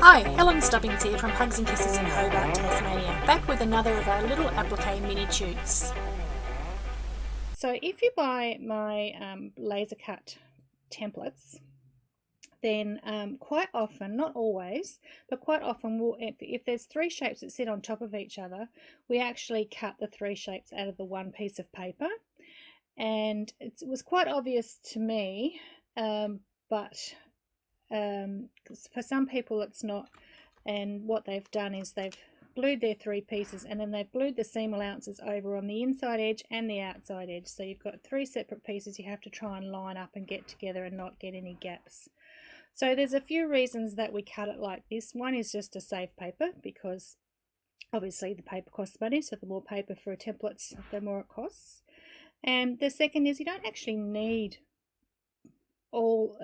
Hi, Helen Stubbings here from Hugs and Kisses in Hobart, Tasmania, back with another of our little applique mini tutes. So if you buy my laser cut templates, then quite often, not always, but quite often if there's three shapes that sit on top of each other, we actually cut the three shapes out of the one piece of paper. And it was quite obvious to me, but for some people it's not. And what they've done is they've glued their three pieces, and then they've glued the seam allowances over on the inside edge and the outside edge. So you've got three separate pieces you have to try and line up and get together and not get any gaps. So there's a few reasons that we cut it like this. One is just to save paper, because obviously the paper costs money, so the more paper for a template, the more it costs. And the second is you don't actually need all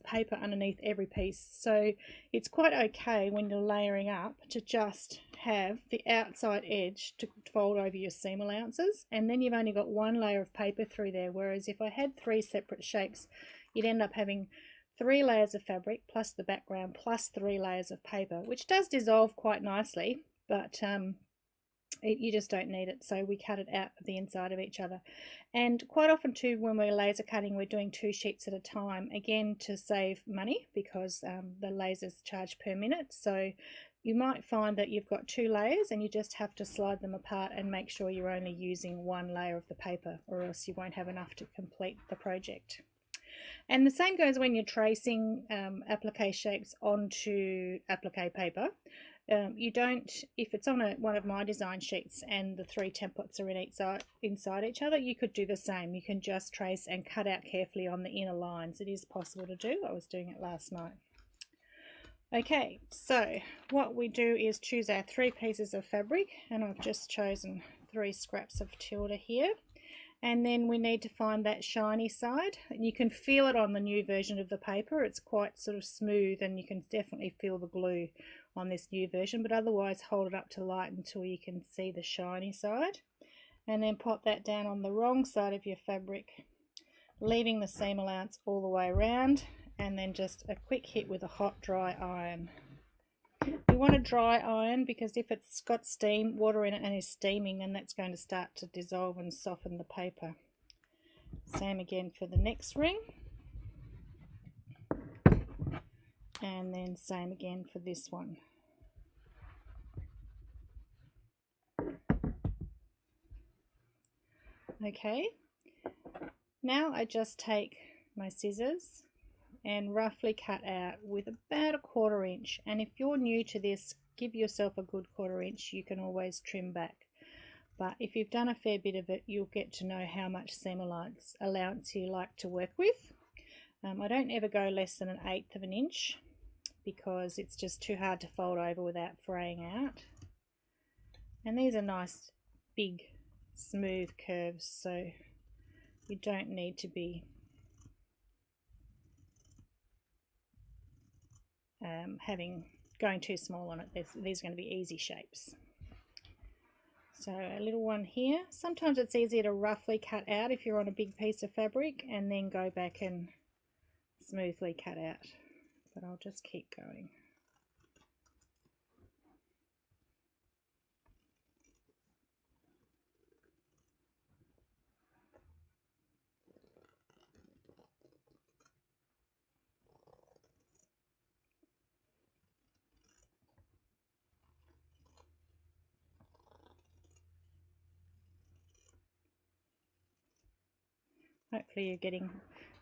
paper underneath every piece, so it's quite okay when you're layering up to just have the outside edge to fold over your seam allowances, and then you've only got one layer of paper through there. Whereas if I had three separate shapes, you'd end up having 3 layers of fabric plus the background plus 3 layers of paper, which does dissolve quite nicely, but you just don't need it. So we cut it out of the inside of each other. And quite often too, when we're laser cutting, we're doing 2 sheets at a time, again to save money, because the lasers charge per minute. So you might find that you've got 2 layers and you just have to slide them apart and make sure you're only using 1 layer of the paper, or else you won't have enough to complete the project. And the same goes when you're tracing applique shapes onto applique paper. You don't, if it's on one of my design sheets and the 3 templates are inside each other, you could do the same. You can just trace and cut out carefully on the inner lines. It is possible to do. I was doing it last night. Okay, so what we do is choose our 3 pieces of fabric, and I've just chosen 3 scraps of Tilda here. And then we need to find that shiny side, and you can feel it on the new version of the paper. It's quite sort of smooth, and you can definitely feel the glue on this new version, but otherwise hold it up to light until you can see the shiny side, and then pop that down on the wrong side of your fabric, leaving the seam allowance all the way around, and then just a quick hit with a hot dry iron. You want a dry iron because if it's got steam, water in it, and is steaming, then that's going to start to dissolve and soften the paper. Same again for the next ring, and then same again for this one. Okay, now I just take my scissors and roughly cut out with about a 1/4 inch, and if you're new to this, give yourself a good 1/4 inch. You can always trim back, but if you've done a fair bit of it, you'll get to know how much seam allowance you like to work with. I don't ever go less than 1/8 of an inch, because it's just too hard to fold over without fraying out. And these are nice big smooth curves, so you don't need to be going too small on it. These are going to be easy shapes. So a little one here. Sometimes it's easier to roughly cut out if you're on a big piece of fabric, and then go back and smoothly cut out, but I'll just keep going. Hopefully you're getting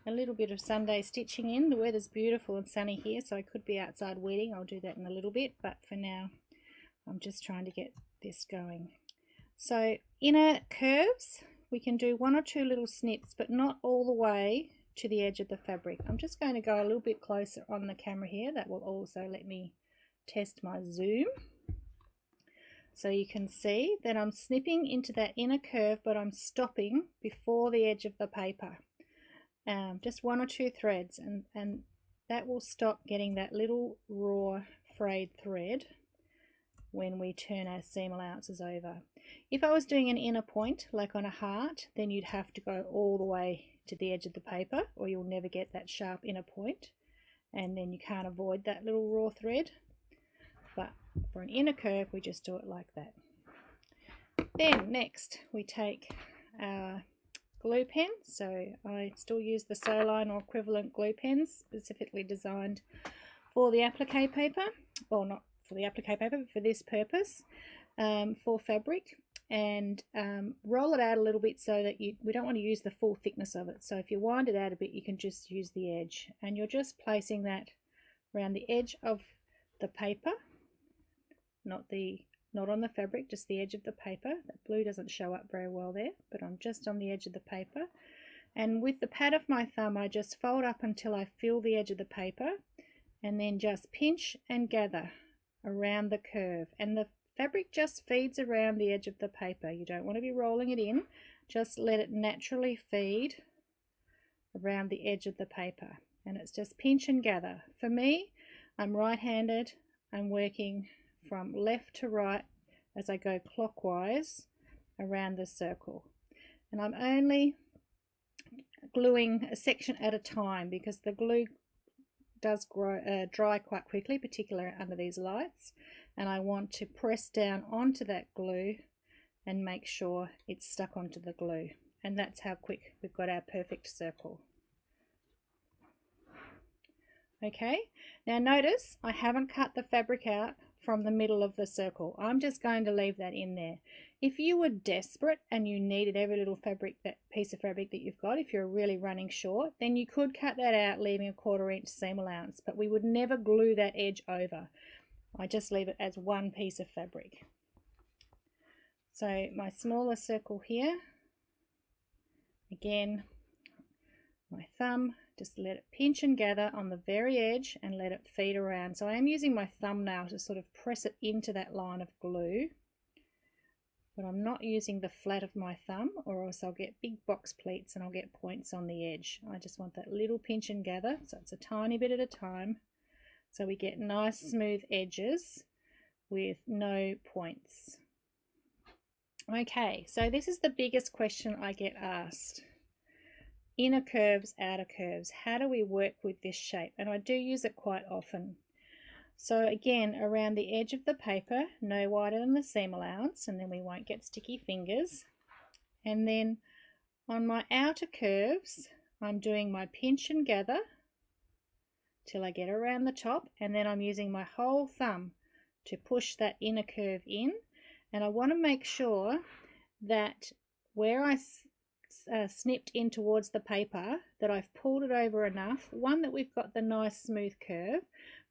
a little bit of Sunday stitching in. The weather's beautiful and sunny here, so I could be outside weeding. I'll do that in a little bit, but for now I'm just trying to get this going. So inner curves, we can do 1 or 2 little snips, but not all the way to the edge of the fabric. I'm just going to go a little bit closer on the camera here. That will also let me test my zoom. So you can see that I'm snipping into that inner curve, but I'm stopping before the edge of the paper. Just 1 or 2 threads, and that will stop getting that little raw frayed thread when we turn our seam allowances over. If I was doing an inner point, like on a heart, then you'd have to go all the way to the edge of the paper, or you'll never get that sharp inner point, and then you can't avoid that little raw thread. For an inner curve, we just do it like that. Then next we take our glue pen. So I still use the Soline or equivalent glue pens, specifically designed for the applique paper, or not for the applique paper, but for this purpose, for fabric, and roll it out a little bit so that we don't want to use the full thickness of it. So if you wind it out a bit, you can just use the edge, and you're just placing that around the edge of the paper, not on the fabric, just the edge of the paper. That blue doesn't show up very well there, but I'm just on the edge of the paper. And with the pad of my thumb, I just fold up until I feel the edge of the paper, and then just pinch and gather around the curve. And the fabric just feeds around the edge of the paper. You don't want to be rolling it in, just let it naturally feed around the edge of the paper. And it's just pinch and gather. For me, I'm right-handed. I'm working from left to right as I go clockwise around the circle. And I'm only gluing a section at a time because the glue does dry quite quickly, particularly under these lights, and I want to press down onto that glue and make sure it's stuck onto the glue. And that's how quick we've got our perfect circle. Okay, now notice I haven't cut the fabric out from the middle of the circle. I'm just going to leave that in there. If you were desperate and you needed every little fabric, that piece of fabric that you've got, if you're really running short, then you could cut that out, leaving a 1/4 inch seam allowance, but we would never glue that edge over. I just leave it as one piece of fabric. So my smaller circle here, again, my thumb, just let it pinch and gather on the very edge and let it feed around. So I am using my thumbnail to sort of press it into that line of glue, but I'm not using the flat of my thumb, or else I'll get big box pleats and I'll get points on the edge. I just want that little pinch and gather, so it's a tiny bit at a time, so we get nice smooth edges with no points. Okay, so this is the biggest question I get asked. Inner curves, outer curves. How do we work with this shape? And I do use it quite often. So again, around the edge of the paper, no wider than the seam allowance, and then we won't get sticky fingers. And then on my outer curves, I'm doing my pinch and gather till I get around the top, and then I'm using my whole thumb to push that inner curve in. And I want to make sure that where I snipped in towards the paper, that I've pulled it over enough, one, that we've got the nice smooth curve,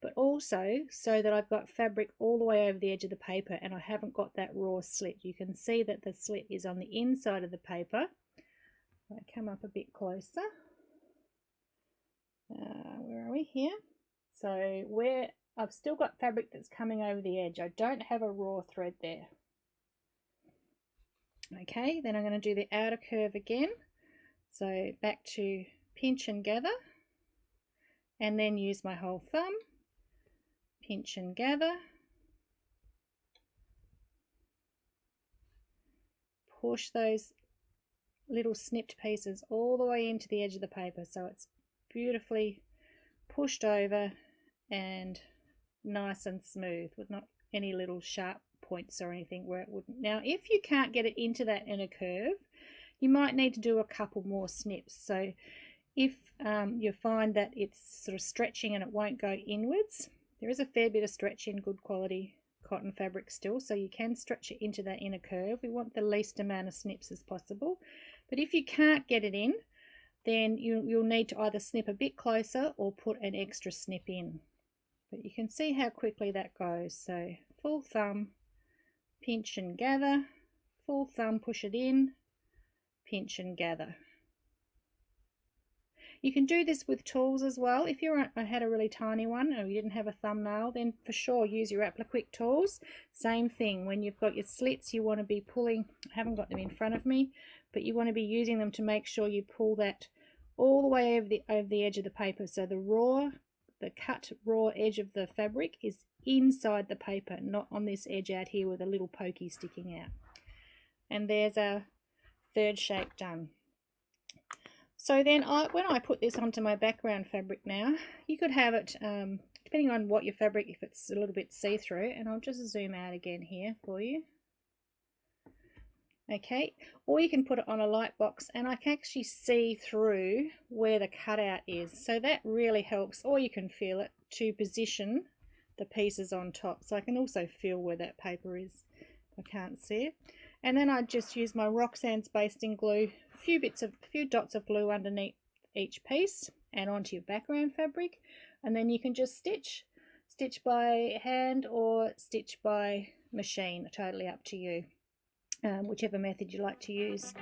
but also so that I've got fabric all the way over the edge of the paper and I haven't got that raw slit. You can see that the slit is on the inside of the paper. I come up a bit closer. Where are we here? So where I've still got fabric that's coming over the edge, I don't have a raw thread there. Okay, then I'm going to do the outer curve again. So back to pinch and gather, and then use my whole thumb, pinch and gather, push those little snipped pieces all the way into the edge of the paper so it's beautifully pushed over and nice and smooth with not any little sharp points or anything where it wouldn't. Now if you can't get it into that inner curve, you might need to do a couple more snips. So if you find that it's sort of stretching and it won't go inwards, there is a fair bit of stretch in good quality cotton fabric still, so you can stretch it into that inner curve. We want the least amount of snips as possible, but if you can't get it in, then you'll need to either snip a bit closer or put an extra snip in. But you can see how quickly that goes. So full thumb, pinch and gather, full thumb, push it in, pinch and gather. You can do this with tools as well. If you had a really tiny one or you didn't have a thumbnail, then for sure use your Applique tools. Same thing, when you've got your slits, you want to be pulling, I haven't got them in front of me, but you want to be using them to make sure you pull that all the way over the edge of the paper, so the cut raw edge of the fabric is inside the paper, not on this edge out here with a little pokey sticking out. And there's our third shape done. So then when I put this onto my background fabric now, you could have it, depending on what your fabric, if it's a little bit see-through, and I'll just zoom out again here for you. Okay, or you can put it on a light box and I can actually see through where the cutout is, so that really helps, or you can feel it, to position the pieces on top. So I can also feel where that paper is. I can't see it. And then I just use my Roxanne's basting glue, a few dots of glue underneath each piece and onto your background fabric, and then you can just stitch by hand or stitch by machine, totally up to you. Whichever method you like to use.